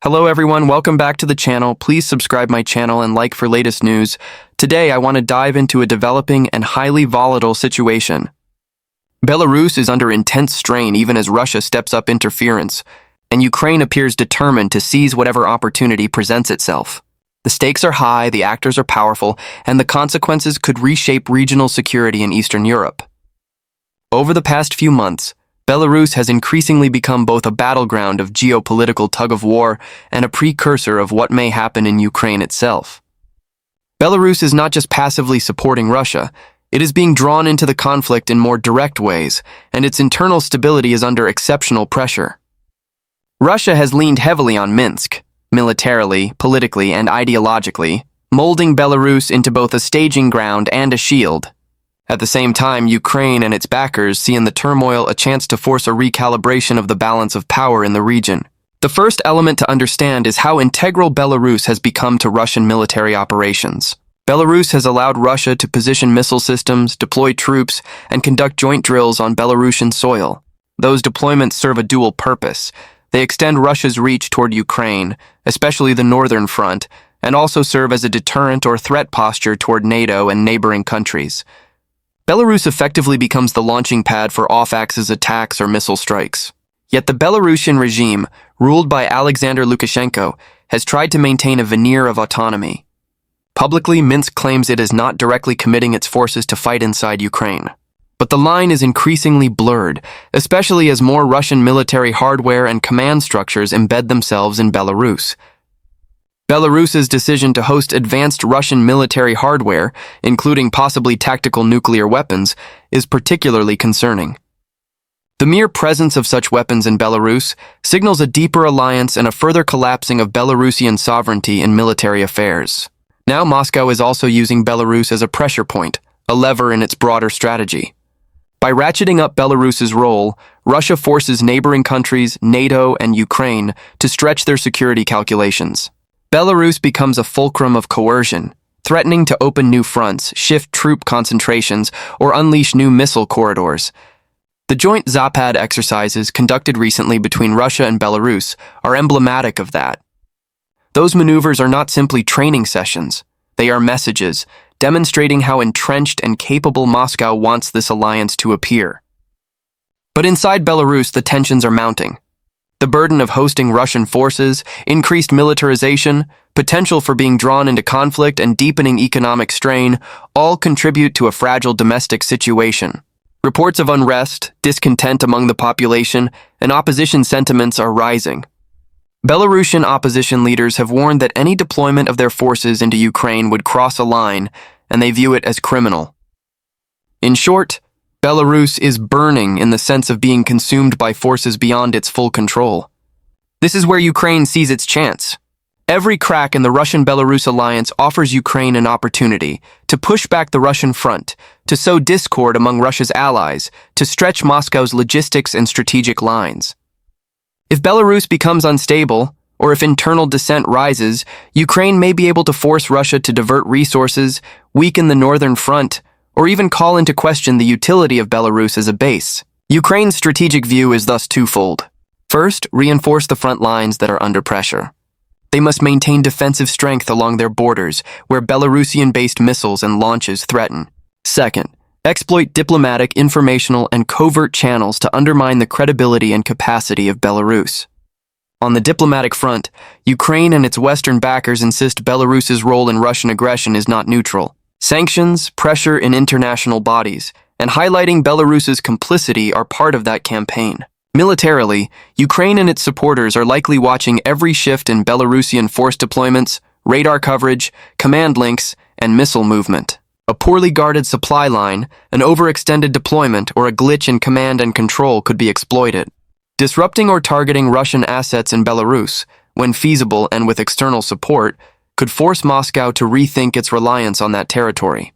Hello everyone, welcome back to the channel. Please subscribe my channel and like for latest news. Today I want to dive into a developing and highly volatile situation. Belarus is under intense strain even as Russia steps up interference, and Ukraine appears determined to seize whatever opportunity presents itself. The stakes are high, the actors are powerful, and the consequences could reshape regional security in Eastern Europe. Over the past few months, Belarus has increasingly become both a battleground of geopolitical tug-of-war and a precursor of what may happen in Ukraine itself. Belarus is not just passively supporting Russia, it is being drawn into the conflict in more direct ways, and its internal stability is under exceptional pressure. Russia has leaned heavily on Minsk, militarily, politically, and ideologically, molding Belarus into both a staging ground and a shield. At the same time, Ukraine and its backers see in the turmoil a chance to force a recalibration of the balance of power in the region. The first element to understand is how integral Belarus has become to Russian military operations. Belarus has allowed Russia to position missile systems, deploy troops, and conduct joint drills on Belarusian soil. Those deployments serve a dual purpose. They extend Russia's reach toward Ukraine, especially the northern front, and also serve as a deterrent or threat posture toward NATO and neighboring countries. Belarus effectively becomes the launching pad for off-axis attacks or missile strikes. Yet the Belarusian regime, ruled by Alexander Lukashenko, has tried to maintain a veneer of autonomy. Publicly, Minsk claims it is not directly committing its forces to fight inside Ukraine. But the line is increasingly blurred, especially as more Russian military hardware and command structures embed themselves in Belarus. Belarus's decision to host advanced Russian military hardware, including possibly tactical nuclear weapons, is particularly concerning. The mere presence of such weapons in Belarus signals a deeper alliance and a further collapsing of Belarusian sovereignty in military affairs. Now Moscow is also using Belarus as a pressure point, a lever in its broader strategy. By ratcheting up Belarus's role, Russia forces neighboring countries, NATO, and Ukraine to stretch their security calculations. Belarus becomes a fulcrum of coercion, threatening to open new fronts, shift troop concentrations, or unleash new missile corridors. The joint Zapad exercises conducted recently between Russia and Belarus are emblematic of that. Those maneuvers are not simply training sessions. They are messages, demonstrating how entrenched and capable Moscow wants this alliance to appear. But inside Belarus, the tensions are mounting. The burden of hosting Russian forces, increased militarization, potential for being drawn into conflict, and deepening economic strain all contribute to a fragile domestic situation. Reports of unrest, discontent among the population, and opposition sentiments are rising. Belarusian opposition leaders have warned that any deployment of their forces into Ukraine would cross a line, and they view it as criminal. In short, Belarus is burning in the sense of being consumed by forces beyond its full control. This is where Ukraine sees its chance. Every crack in the Russian-Belarus alliance offers Ukraine an opportunity to push back the Russian front, to sow discord among Russia's allies, to stretch Moscow's logistics and strategic lines. If Belarus becomes unstable, or if internal dissent rises, Ukraine may be able to force Russia to divert resources, weaken the northern front, or even call into question the utility of Belarus as a base. Ukraine's strategic view is thus twofold. First, reinforce the front lines that are under pressure. They must maintain defensive strength along their borders, where Belarusian-based missiles and launches threaten. Second, exploit diplomatic, informational, and covert channels to undermine the credibility and capacity of Belarus. On the diplomatic front, Ukraine and its Western backers insist Belarus's role in Russian aggression is not neutral. Sanctions, pressure in international bodies, and highlighting Belarus's complicity are part of that campaign. Militarily, Ukraine and its supporters are likely watching every shift in Belarusian force deployments, radar coverage, command links, and missile movement. A poorly guarded supply line, an overextended deployment, or a glitch in command and control could be exploited. Disrupting or targeting Russian assets in Belarus, when feasible and with external support, could force Moscow to rethink its reliance on that territory.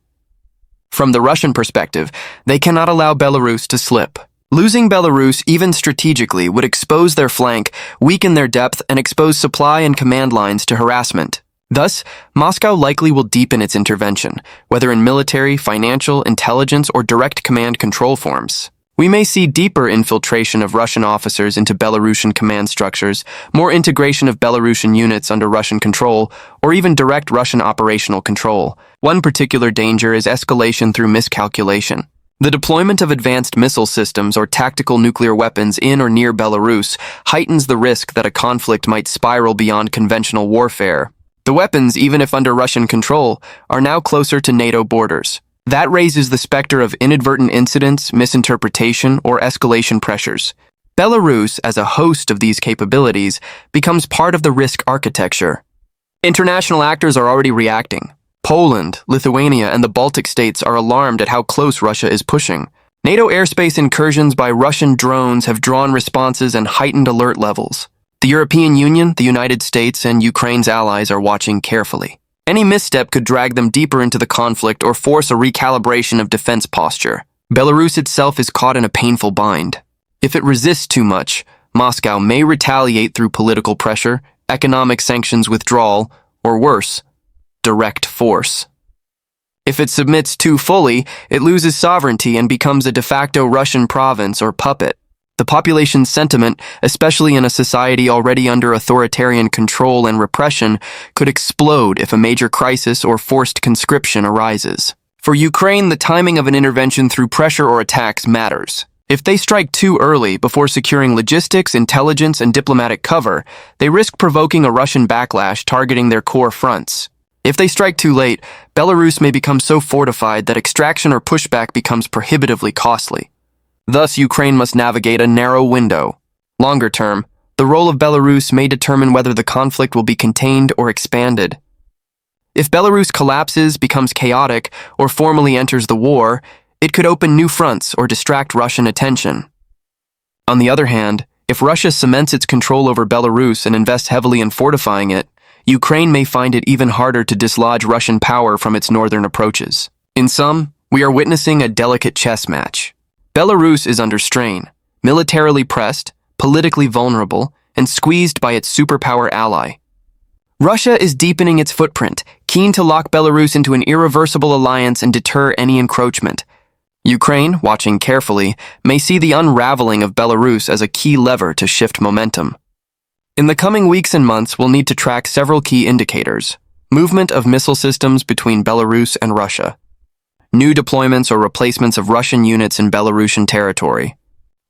From the Russian perspective, they cannot allow Belarus to slip. Losing Belarus, even strategically, would expose their flank, weaken their depth, and expose supply and command lines to harassment. Thus, Moscow likely will deepen its intervention, whether in military, financial, intelligence, or direct command control forms. We may see deeper infiltration of Russian officers into Belarusian command structures, more integration of Belarusian units under Russian control, or even direct Russian operational control. One particular danger is escalation through miscalculation. The deployment of advanced missile systems or tactical nuclear weapons in or near Belarus heightens the risk that a conflict might spiral beyond conventional warfare. The weapons, even if under Russian control, are now closer to NATO borders. That raises the specter of inadvertent incidents, misinterpretation, or escalation pressures. Belarus, as a host of these capabilities, becomes part of the risk architecture. International actors are already reacting. Poland, Lithuania, and the Baltic states are alarmed at how close Russia is pushing. NATO airspace incursions by Russian drones have drawn responses and heightened alert levels. The European Union, the United States, and Ukraine's allies are watching carefully. Any misstep could drag them deeper into the conflict or force a recalibration of defense posture. Belarus itself is caught in a painful bind. If it resists too much, Moscow may retaliate through political pressure, economic sanctions withdrawal, or worse, direct force. If it submits too fully, it loses sovereignty and becomes a de facto Russian province or puppet. The population's sentiment, especially in a society already under authoritarian control and repression, could explode if a major crisis or forced conscription arises. For Ukraine, the timing of an intervention through pressure or attacks matters. If they strike too early before securing logistics, intelligence, and diplomatic cover, they risk provoking a Russian backlash targeting their core fronts. If they strike too late, Belarus may become so fortified that extraction or pushback becomes prohibitively costly. Thus, Ukraine must navigate a narrow window. Longer term, the role of Belarus may determine whether the conflict will be contained or expanded. If Belarus collapses, becomes chaotic, or formally enters the war, it could open new fronts or distract Russian attention. On the other hand, if Russia cements its control over Belarus and invests heavily in fortifying it, Ukraine may find it even harder to dislodge Russian power from its northern approaches. In sum, we are witnessing a delicate chess match. Belarus is under strain, militarily pressed, politically vulnerable, and squeezed by its superpower ally. Russia is deepening its footprint, keen to lock Belarus into an irreversible alliance and deter any encroachment. Ukraine, watching carefully, may see the unraveling of Belarus as a key lever to shift momentum. In the coming weeks and months, we'll need to track several key indicators: movement of missile systems between Belarus and Russia, new deployments or replacements of Russian units in Belarusian territory,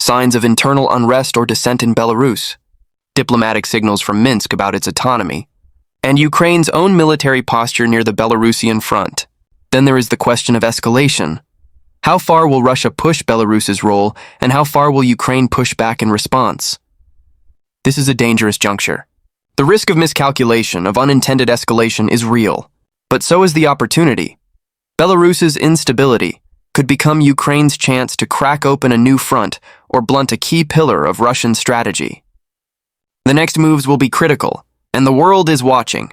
signs of internal unrest or dissent in Belarus, diplomatic signals from Minsk about its autonomy, and Ukraine's own military posture near the Belarusian front. Then there is the question of escalation. How far will Russia push Belarus's role, and how far will Ukraine push back in response? This is a dangerous juncture. The risk of miscalculation, of unintended escalation, is real, but so is the opportunity. Belarus's instability could become Ukraine's chance to crack open a new front or blunt a key pillar of Russian strategy. The next moves will be critical, and the world is watching.